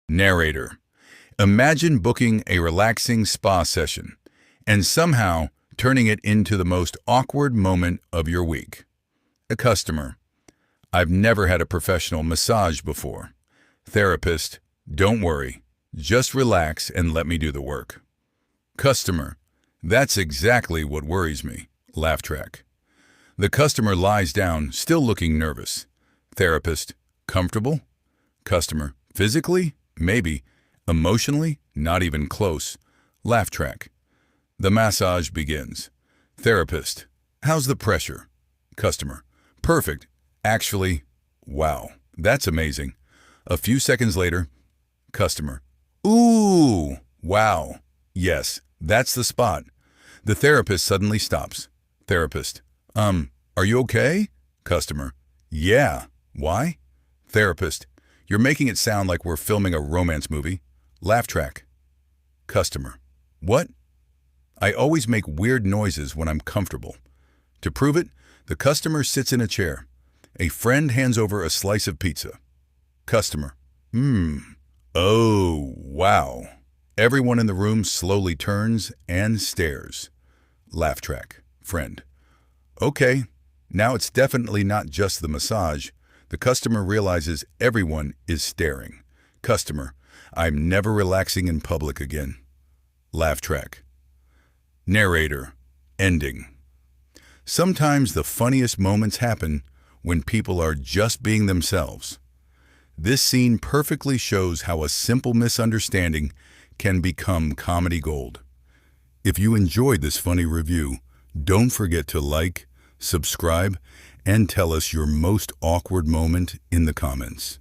Narrator. Imagine booking a relaxing spa session and somehow turning it into the most awkward moment of your week. A customer. I've never had a professional massage before. Therapist. Don't worry. Just relax and let me do the work. Customer. That's exactly what worries me. Laugh track. The customer lies down, still looking nervous. Therapist. Comfortable? Customer. Physically? Maybe. Emotionally? Not even close. Laugh track. The massage begins. Therapist. How's the pressure? Customer. Perfect. Actually, wow, that's amazing. A few seconds later, customer. Ooh, wow. Yes, that's the spot. The therapist suddenly stops. Therapist. Are you okay? Customer. Yeah. Why? Therapist. You're making it sound like we're filming a romance movie. Laugh track. Customer. What? I always make weird noises when I'm comfortable. To prove it, the customer sits in a chair. A friend hands over a slice of pizza. Customer. Oh, wow. Everyone in the room slowly turns and stares. Laugh track. Friend. Okay, now it's definitely not just the massage. The customer realizes everyone is staring. Customer. I'm never relaxing in public again. Laugh track. Narrator. Ending. Sometimes the funniest moments happen when people are just being themselves. This scene perfectly shows how a simple misunderstanding can become comedy gold. If you enjoyed this funny review, don't forget to like, subscribe, and tell us your most awkward moment in the comments.